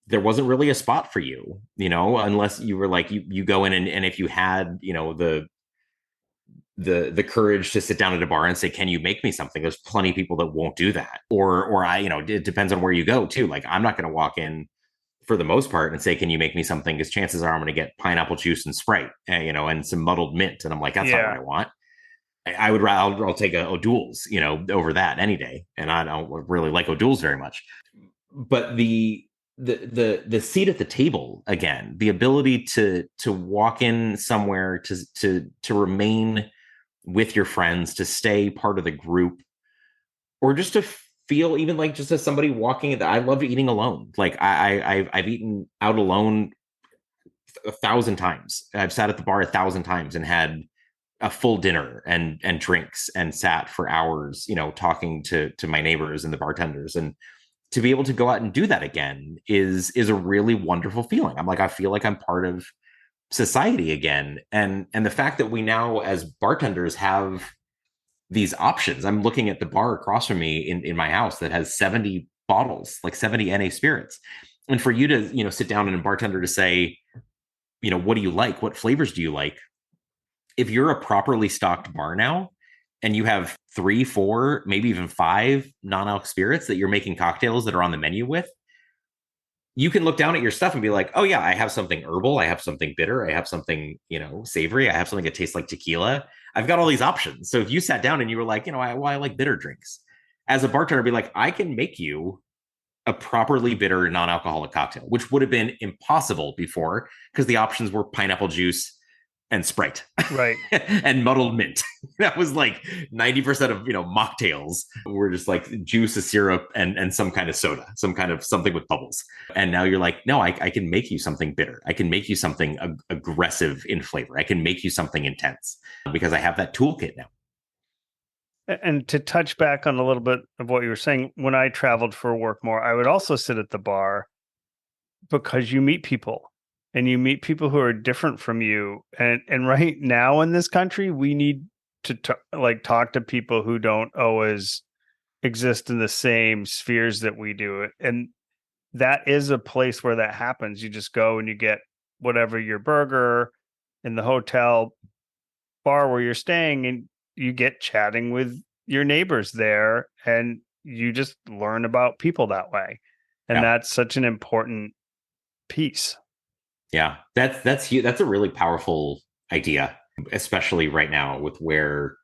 there wasn't really a spot for you, unless you were like, you go in and if you had, the courage to sit down at a bar and say, can you make me something? There's plenty of people that won't do that. Or it depends on where you go too. Like, I'm not going to walk in for the most part and say, can you make me something? Because chances are I'm going to get pineapple juice and Sprite, and some muddled mint. And I'm like, that's not what I want. I would rather, I'll take a O'Doul's, over that any day. And I don't really like O'Doul's very much. But the seat at the table, again, the ability to walk in somewhere, to remain with your friends, to stay part of the group, or just to feel, even like just as somebody walking. I love eating alone. Like I've eaten out alone 1,000 times. I've sat at the bar 1,000 times and had a full dinner and drinks and sat for hours, talking to my neighbors and the bartenders. And to be able to go out and do that again is a really wonderful feeling. I'm like, I feel like I'm part of society again. And the fact that we now as bartenders have these options. I'm looking at the bar across from me in my house that has 70 bottles, like 70 NA spirits. And for you to, sit down and a bartender to say, what do you like? What flavors do you like? If you're a properly stocked bar now and you have 3, 4, maybe even 5 non-alc spirits that you're making cocktails that are on the menu with, you can look down at your stuff and be like, oh yeah, I have something herbal, I have something bitter, I have something, savory, I have something that tastes like tequila. I've got all these options. So if you sat down and you were like, I like bitter drinks, as a bartender, I'd be like, I can make you a properly bitter non-alcoholic cocktail, which would have been impossible before because the options were pineapple juice, and Sprite Right. and muddled mint. That was like 90% of, mocktails were just like juice, a syrup, and some kind of soda, some kind of something with bubbles. And now you're like, no, I can make you something bitter. I can make you something aggressive in flavor. I can make you something intense because I have that toolkit now. And to touch back on a little bit of what you were saying, when I traveled for work more, I would also sit at the bar because you meet people and you meet people who are different from you. And right now in this country, we need to talk to people who don't always exist in the same spheres that we do. And that is a place where that happens. You just go and you get whatever your burger in the hotel bar where you're staying, and you get chatting with your neighbors there, and you just learn about people that way. And Yeah. that's such an important piece. Yeah. That's huge. That's a really powerful idea, especially right now with where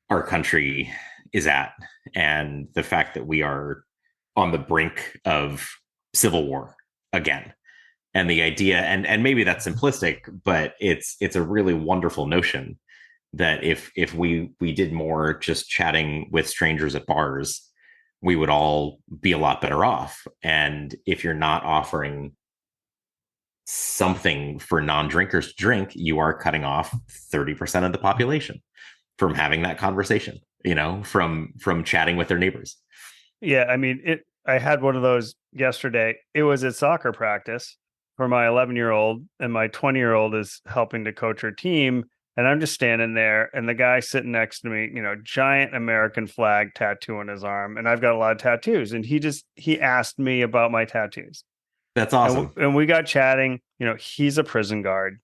our country is at and the fact that we are on the brink of civil war again. And the idea, and maybe that's simplistic, but it's a really wonderful notion that if we did more just chatting with strangers at bars, we would all be a lot better off. And if you're not offering something for non-drinkers to drink, you are cutting off 30% of the population from having that conversation, from chatting with their neighbors. Yeah, I mean, I had one of those yesterday. It was at soccer practice for my 11-year-old, and my 20-year-old is helping to coach her team. And I'm just standing there, and the guy sitting next to me, giant American flag tattoo on his arm, and I've got a lot of tattoos. And he asked me about my tattoos, That's and awesome. and we got chatting. He's a prison guard,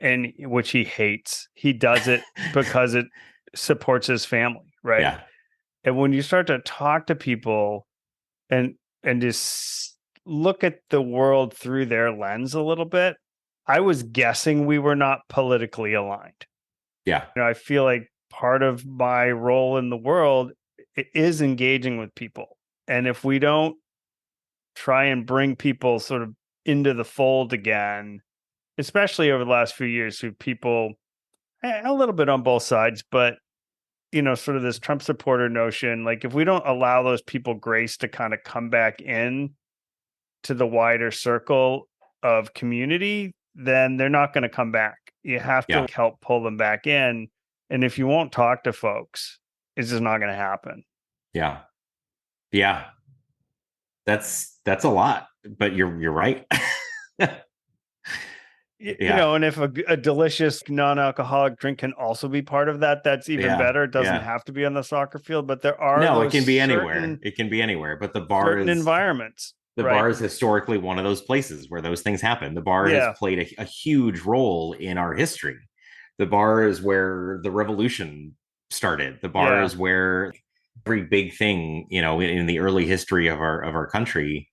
and which he hates. He does it because it supports his family, right? Yeah. And when you start to talk to people and just look at the world through their lens a little bit, I was guessing we were not politically aligned. Yeah. I feel like part of my role in the world is engaging with people. And if we don't try and bring people sort of into the fold again, especially over the last few years, who people a little bit on both sides, but sort of this Trump supporter notion, like if we don't allow those people grace to kind of come back in to the wider circle of community, then they're not going to come back. You have Yeah. to help pull them back in. And if you won't talk to folks, it's just not going to happen. Yeah. Yeah. That's a lot, but you're right. Yeah. And if a delicious non-alcoholic drink can also be part of that, that's even Yeah. better. It doesn't Yeah. have to be on the soccer field, but there are No, it those can be anywhere. It can be anywhere. But certain environments, the right? bar is historically one of those places where those things happen. The bar has Yeah. played a huge role in our history. The bar is where the revolution started. The bar Yeah. is where every big thing, in the early history of our country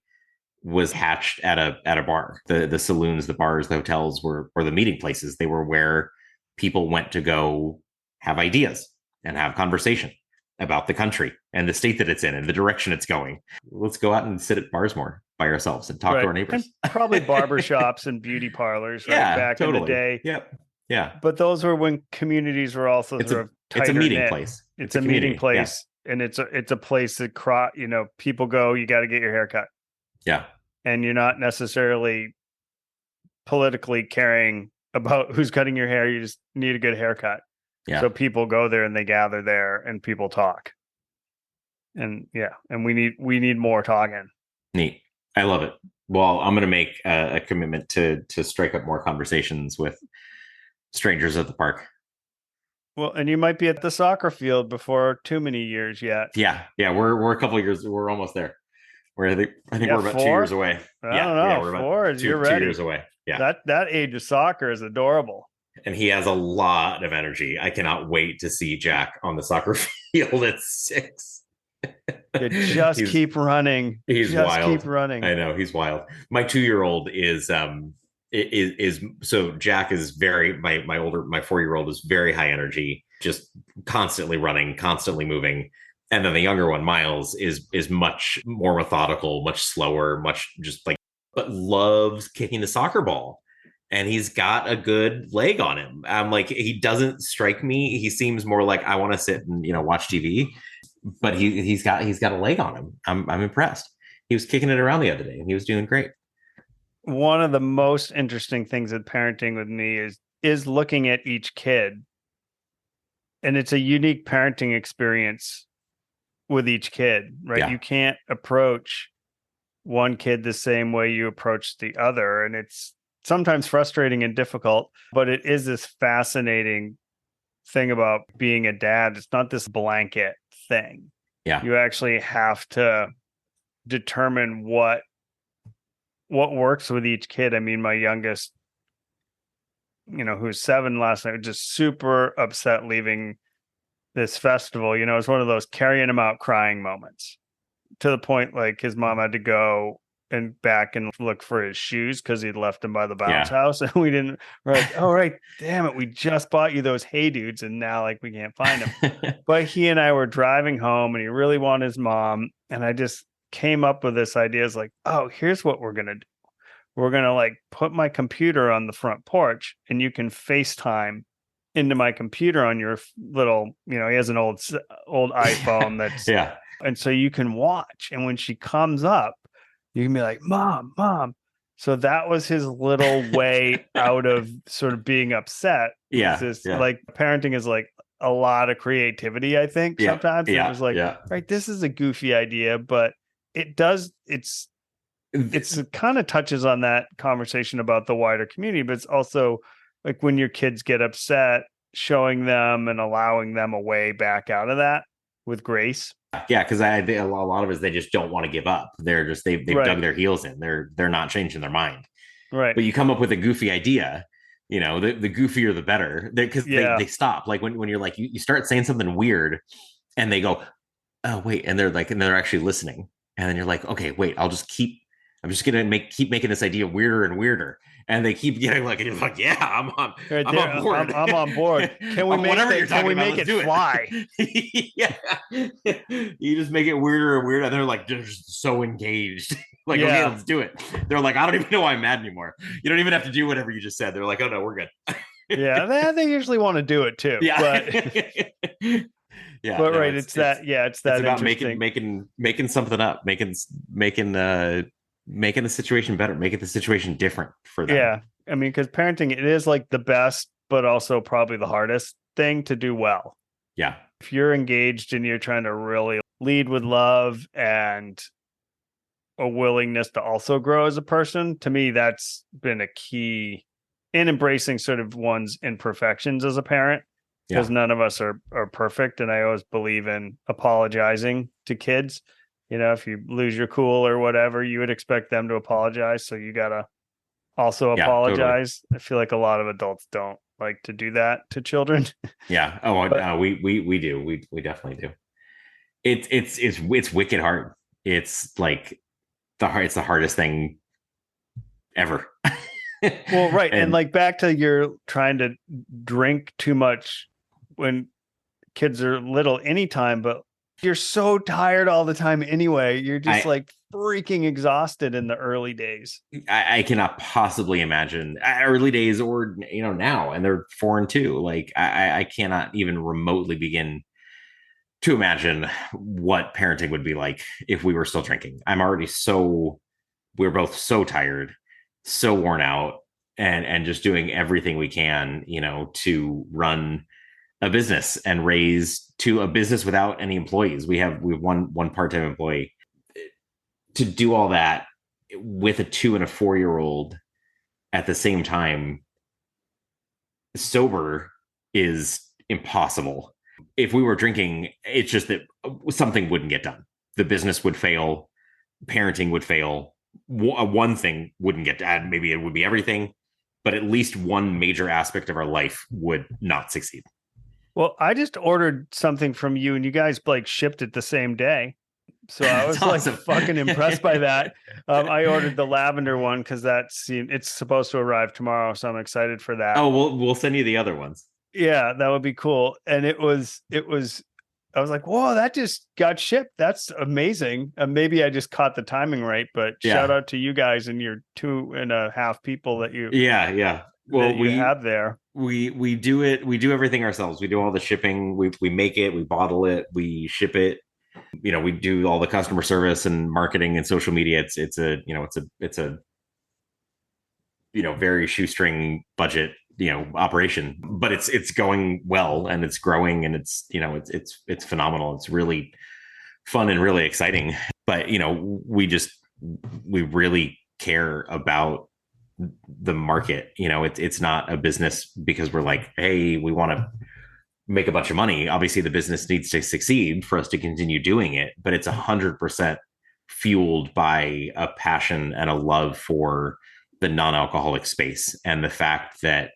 was hatched at a bar. The saloons, the bars, the hotels were the meeting places. They were where people went to go have ideas and have conversation about the country and the state that it's in and the direction it's going. Let's go out and sit at bars more by ourselves and talk to Right. our neighbors. And probably barbershops and beauty parlors, right? Yeah, Back in the totally. day. Yep. Yeah. But those were when communities were also It's sort a of it's a tighter meeting knit. place. It's It's a a meeting community. Yeah. place. And it's a place that people go, you got to get your hair cut. Yeah. And you're not necessarily politically caring about who's cutting your hair. You just need a good haircut. Yeah. So people go there and they gather there and people talk. And and we need more talking. Neat. I love it. Well, I'm going to make a commitment to strike up more conversations with strangers at the park. Well, and you might be at the soccer field before too many years yet. Yeah. Yeah. We're a couple of years. We're almost there. I think we're about 2 4? years away. I Yeah. don't know. Yeah. We're about 4 is two you're ready. years away. Yeah. That age of soccer is adorable. And he has a lot of energy. I cannot wait to see Jack on the soccer field at 6. You just keep running. He's just wild. keep running. I know, he's wild. My 2-year-old is so Jack is my 4-year-old is very high energy, just constantly running, constantly moving. And then the younger one, Miles, is much more methodical, much slower, much just like, but loves kicking the soccer ball. and he's got a good leg on him. I'm like, he doesn't strike me. He seems more like I want to sit and watch TV, but he's got a leg on him. I'm impressed. He was kicking it around the other day, and he was doing great. One of the most interesting things with parenting with me is looking at each kid, and it's a unique parenting experience with each kid, right? Yeah, You can't approach one kid the same way you approach the other, and it's sometimes frustrating and difficult, but it is this fascinating thing about being a dad. It's not this blanket thing. yeah, You actually have to determine what works with each kid. I mean, my youngest, who's 7 last night, was just super upset leaving this festival. It's one of those carrying him out crying moments, to the point like his mom had to go and back and look for his shoes because he'd left them by the bounce yeah, house. And we're like, oh, right, damn it, we just bought you those Hey Dudes, and now like we can't find them. But he and I were driving home, and he really wanted his mom, and I just came up with this idea. It's like, oh, here's what we're gonna do. We're gonna like put my computer on the front porch, and you can FaceTime into my computer on your little, he has an old iPhone that's, yeah, and so you can watch. And when she comes up, you can be like, Mom, Mom. So that was his little way out of sort of being upset. Was yeah, this yeah, like parenting is like a lot of creativity, I think, yeah, sometimes. It yeah, was like, yeah. right, this is a goofy idea, but it's kind of touches on that conversation about the wider community, but it's also like when your kids get upset, showing them and allowing them a way back out of that with grace. Yeah, because a lot of it is they just don't want to give up. They're just they've dug Right. their heels in. They're not changing their mind. Right. But you come up with a goofy idea, the goofier the better. Because they Yeah. stop. Like when you're like you start saying something weird, and they go, oh wait, and they're actually listening, and then you're like, okay, wait, I'm just gonna keep making this idea weirder and weirder, and they keep getting like, and you're like, yeah, Right I'm there. on board. I'm on board. Can we make Whatever the you're can talking we about, make let's it do fly? it. Yeah, you just make it weirder and weirder, and they're like, they're just so engaged. Like, okay, Yeah. let's do it. They're like, I don't even know why I'm mad anymore. You don't even have to do whatever you just said. They're like, oh no, we're good. Yeah. They usually want to do it too. Yeah. But Yeah, but no, right, it's it's that about making interesting. making something up, making the situation better, making the situation different for them. Yeah. I mean, because parenting, it is like the best, but also probably the hardest thing to do well. Yeah, If you're engaged and you're trying to really lead with love and a willingness to also grow as a person, to me, that's been a key in embracing sort of one's imperfections as a parent, because yeah, none of us are perfect. And I always believe in apologizing to kids. If you lose your cool or whatever, you would expect them to apologize. So you got to also yeah, totally. apologize. I feel like a lot of adults don't like to do that to children. Yeah. Oh, But we do. We definitely do. It's wicked hard. It's like it's the hardest thing ever. well, right. And And like back to your trying to drink too much when kids are little anytime, but you're so tired all the time anyway. You're just I like freaking exhausted in the early days. I cannot possibly imagine early days or now, and they're 4 and 2. Like I cannot even remotely begin to imagine what parenting would be like if we were still drinking. We're both so tired, so worn out, and just doing everything we can, to run a business and raise to a business without any employees. We have one part-time employee. To do all that with a 2 and a 4-year-old at the same time, sober, is impossible. If we were drinking, it's just that something wouldn't get done. The business would fail, parenting would fail. One thing wouldn't get done. Maybe it would be everything, but at least one major aspect of our life would not succeed. Well, I just ordered something from you and you guys like shipped it the same day. So I That's was like awesome. fucking impressed by that. I ordered the lavender one because it's supposed to arrive tomorrow. So I'm excited for that. Oh, we'll send you the other ones. Yeah, that would be cool. And it was I was like, whoa, that just got shipped. That's amazing. Maybe I just caught the timing right, but shout Yeah. out to you guys and your 2.5 people that you Yeah, yeah. Well, have there. we do it. We do everything ourselves. We do all the shipping. We make it. We bottle it. We ship it. We do all the customer service and marketing and social media. It's a it's a very shoestring budget operation, but it's going well and it's growing and it's phenomenal. It's really fun and really exciting. But we really care about the market. It's not a business because we're like, hey, we want to make a bunch of money. Obviously, the business needs to succeed for us to continue doing it, but it's 100% fueled by a passion and a love for the non-alcoholic space and the fact that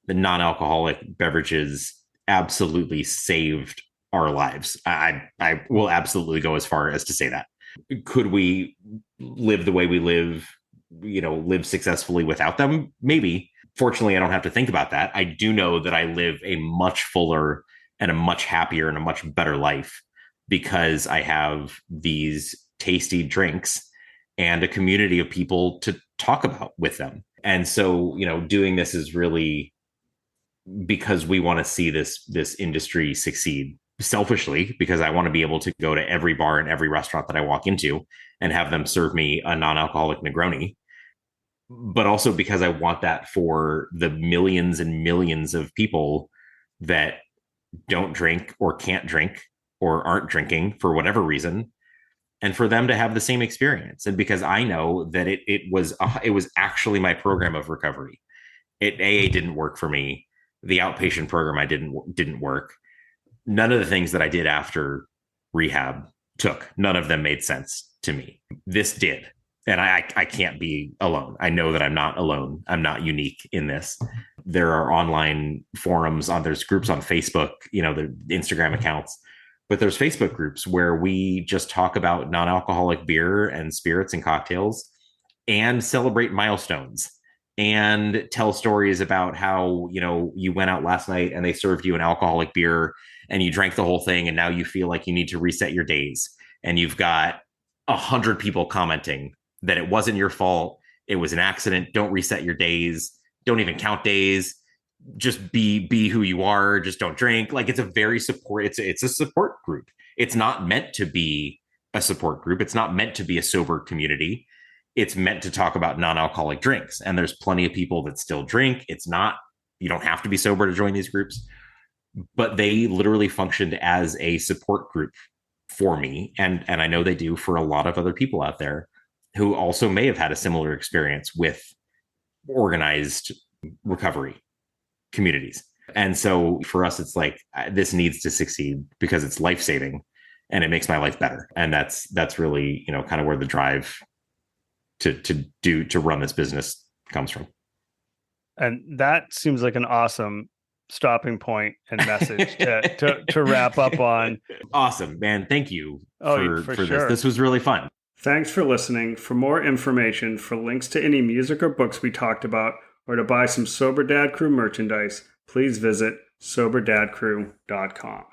the non-alcoholic beverages absolutely saved our lives. I will absolutely go as far as to say that. Could we live the way we live, live successfully without them? Maybe. Fortunately, I don't have to think about that. I do know that I live a much fuller and a much happier and a much better life because I have these tasty drinks and a community of people to talk about with them. And so, doing this is really because we want to see this industry succeed selfishly, because I want to be able to go to every bar and every restaurant that I walk into and have them serve me a non-alcoholic Negroni, but also because I want that for the millions and millions of people that don't drink or can't drink or aren't drinking for whatever reason, and for them to have the same experience. And because I know that it was actually my program of recovery. AA didn't work for me. The outpatient program I didn't work. None of the things that I did after rehab took. None of them made sense to me. This did. And I can't be alone. I know that I'm not alone. I'm not unique in this. There are online forums there's groups on Facebook, the Instagram accounts, but there's Facebook groups where we just talk about non-alcoholic beer and spirits and cocktails and celebrate milestones and tell stories about how, you went out last night and they served you an alcoholic beer and you drank the whole thing and now you feel like you need to reset your days. And you've got 100 people commenting that it wasn't your fault. It was an accident. Don't reset your days. Don't even count days. Just be who you are. Just don't drink. Like, it's a very support. It's a support group. It's not meant to be a support group. It's not meant to be a sober community. It's meant to talk about non-alcoholic drinks. And there's plenty of people that still drink. You don't have to be sober to join these groups, but they literally functioned as a support group for me. And I know they do for a lot of other people out there who also may have had a similar experience with organized recovery communities. And so for us, it's like, this needs to succeed because it's life-saving and it makes my life better. And that's really, kind of where the drive to run this business comes from. And that seems like an awesome stopping point and message to wrap up on. Awesome, man. Thank you for sure. this. This was really fun. Thanks for listening. For more information, for links to any music or books we talked about, or to buy some Sober Dad Crew merchandise, please visit soberdadcrew.com.